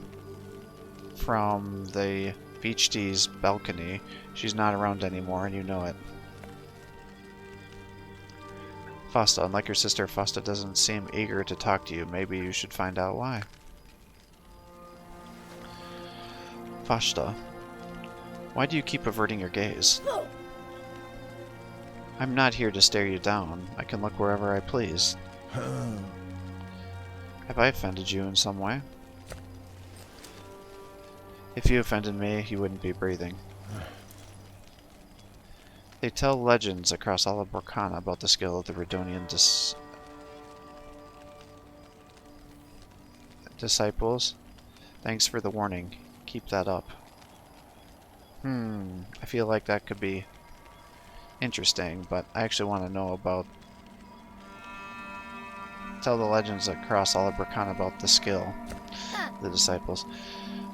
Speaker 1: from the Beachtee's balcony. She's not around anymore, and you know it. Fausta, unlike your sister, Fausta doesn't seem eager to talk to you. Maybe you should find out why. Fausta, why do you keep averting your gaze? I'm not here to stare you down. I can look wherever I please. Have I offended you in some way? If you offended me, you wouldn't be breathing. They tell legends across all of Borkana about the skill of the Redonian disciples. Thanks for the warning. Keep that up. I feel like that could be interesting, but I actually want to know about... Tell the legends across all of Borkana about the skill of the disciples.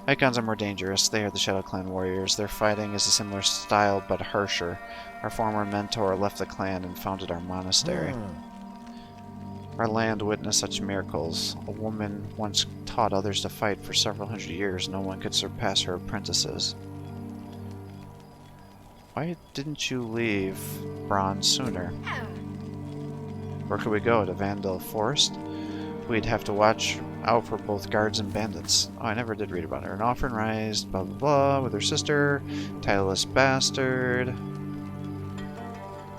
Speaker 1: Icons are more dangerous. They are the Shadow Clan warriors. Their fighting is a similar style, but harsher. Our former mentor left the clan and founded our monastery. Our land witnessed such miracles. A woman once taught others to fight for several hundred years. No one could surpass her apprentices. Why didn't you leave Bronze sooner? Where could we go? To Vandal Forest? We'd have to watch out for both guards and bandits. Oh, I never did read about her. An orphan raised, blah blah blah, with her sister. Titleless bastard.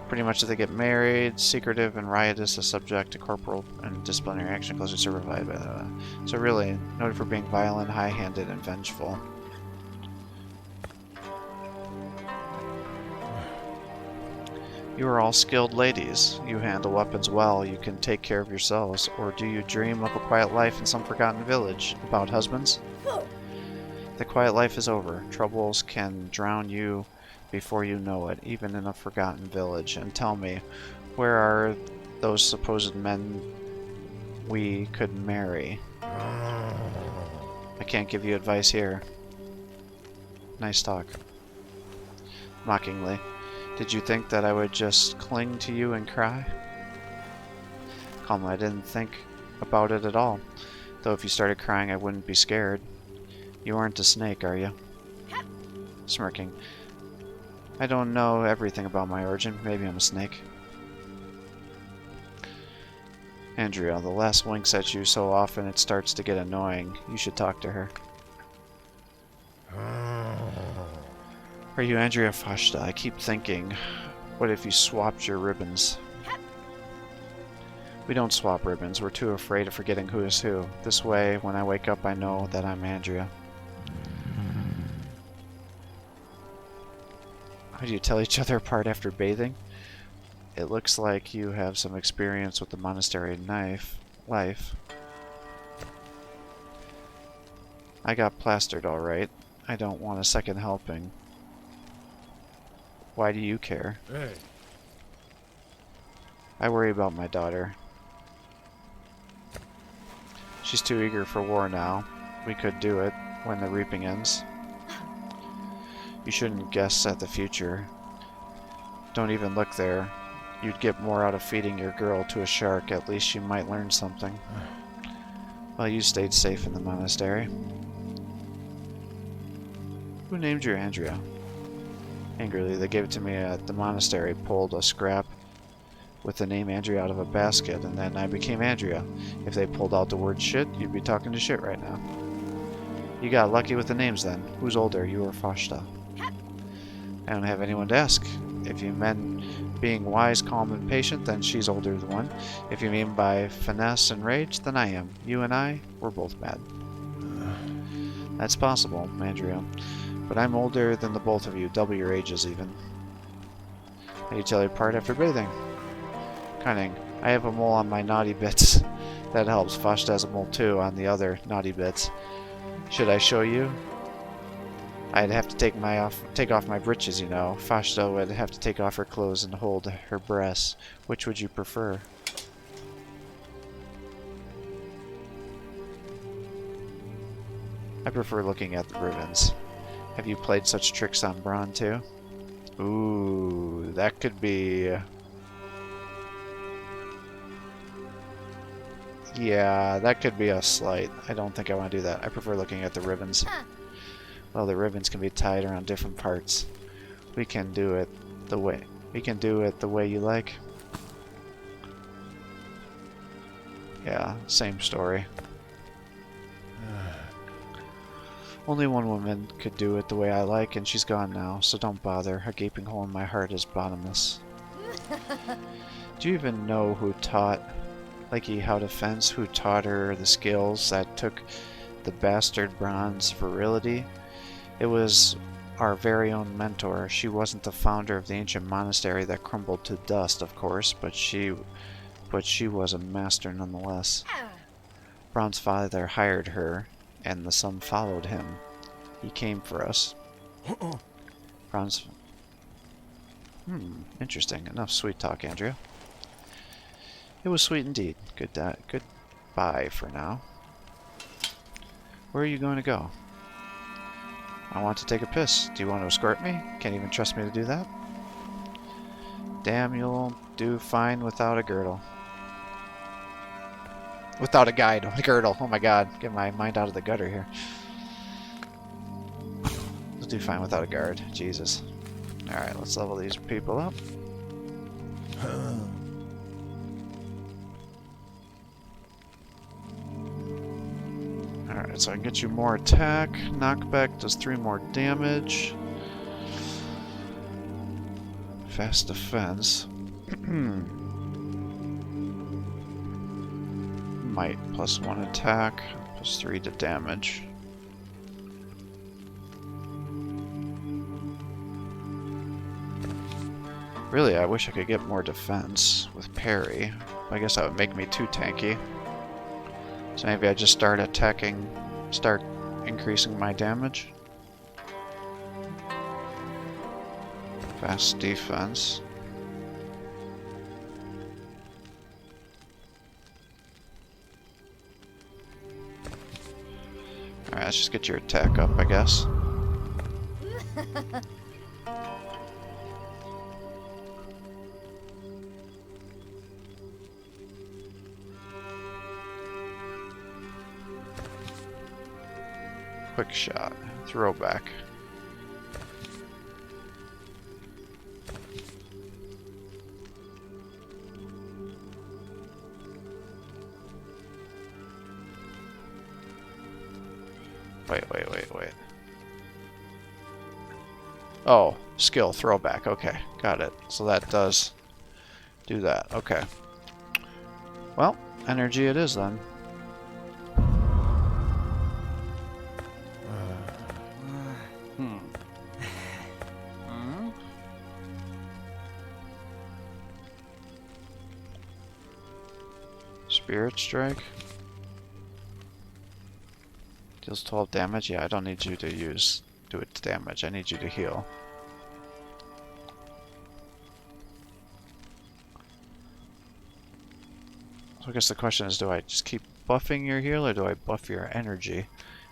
Speaker 1: Pretty much they get married. Secretive and riotous, a subject to corporal and disciplinary action closely supervised by the... So really, noted for being violent, high-handed, and vengeful. You are all skilled ladies. You handle weapons well. You can take care of yourselves. Or do you dream of a quiet life in some forgotten village? About husbands? The quiet life is over. Troubles can drown you before you know it, even in a forgotten village. And tell me, where are those supposed men we could marry? I can't give you advice here. Nice talk. Mockingly. Did you think that I would just cling to you and cry? Calmly, I didn't think about it at all. Though if you started crying, I wouldn't be scared. You aren't a snake, are you? Smirking. I don't know everything about my origin. Maybe I'm a snake. Andrea, the lass winks at you so often it starts to get annoying. You should talk to her. Are you Andrea Fashta? I keep thinking, what if you swapped your ribbons? We don't swap ribbons. We're too afraid of forgetting who is who. This way, when I wake up, I know that I'm Andrea. How do you tell each other apart after bathing? It looks like you have some experience with the monastery life. I got plastered, alright. I don't want a second helping. Why do you care?
Speaker 3: Hey.
Speaker 1: I worry about my daughter. She's too eager for war now. We could do it when the reaping ends. You shouldn't guess at the future. Don't even look there. You'd get more out of feeding your girl to a shark. At least she might learn something. Well, you stayed safe in the monastery. Who named you Andrea? Angrily, they gave it to me at the monastery, pulled a scrap with the name Andrea out of a basket, and then I became Andrea. If they pulled out the word shit, you'd be talking to shit right now. You got lucky with the names then. Who's older, you or Fashta? I don't have anyone to ask. If you meant being wise, calm, and patient, then she's older than one. If you mean by finesse and rage, then I am. You and I, we're both mad. That's possible, Andrea. But I'm older than the both of you, double your ages even. How do you tell you apart after bathing? Cunning. I have a mole on my naughty bits. That helps. Fashta has a mole too on the other naughty bits. Should I show you? I'd have to take off my breeches, you know. Fashta would have to take off her clothes and hold her breasts. Which would you prefer? I prefer looking at the ribbons. Have you played such tricks on Braun too? Ooh, that could be... Yeah, that could be a slight. I don't think I want to do that. I prefer looking at the ribbons. Well, the ribbons can be tied around different parts. We can do it the way you like. Yeah, same story. Only one woman could do it the way I like, and she's gone now, so don't bother. A gaping hole in my heart is bottomless. Do you even know who taught Lakey how to fence? Who taught her the skills that took the bastard Braun's virility? It was our very own mentor. She wasn't the founder of the ancient monastery that crumbled to dust, of course, but she was a master nonetheless. Braun's father hired her, and the son followed him. He came for us. Braun's... interesting. Enough sweet talk, Andrea. It was sweet indeed. Goodbye for now. Where are you going to go? I want to take a piss. Do you want to escort me? Can't even trust me to do that? Damn, you'll do fine without a girdle. Without a guide, a girdle. Oh my god, get my mind out of the gutter here. Let's do fine without a guard. Jesus. Alright, let's level these people up. Alright, so I can get you more attack. Knockback does 3 more damage. Fast defense. Might plus 1 attack, plus 3 to damage. Really, I wish I could get more defense with parry. I guess that would make me too tanky. So maybe I just start increasing my damage. Fast defense. Alright, let's just get your attack up, I guess. Quick shot. Throwback. Wait. Oh, skill, throwback. Okay, got it. So that does do that. Okay. Well, energy it is then. Spirit Strike. Deals 12 damage? Yeah, I don't need you to do it to damage. I need you to heal. So I guess the question is, do I just keep buffing your heal or do I buff your energy?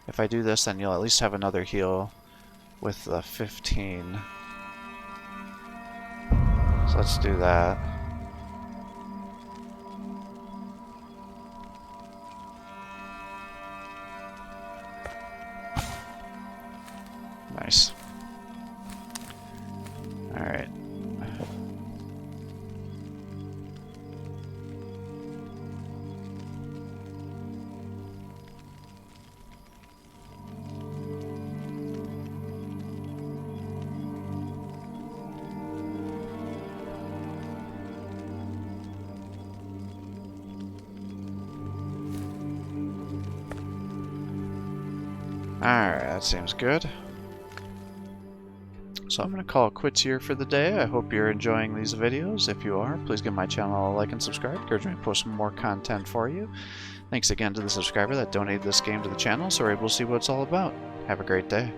Speaker 1: If I do this, then you'll at least have another heal with the 15. So let's do that. Nice. Alright. Alright, that seems good. So I'm going to call it quits here for the day. I hope you're enjoying these videos. If you are, please give my channel a like and subscribe. Encourage me to post more content for you. Thanks again to the subscriber that donated this game to the channel so we're able to see what it's all about. Have a great day.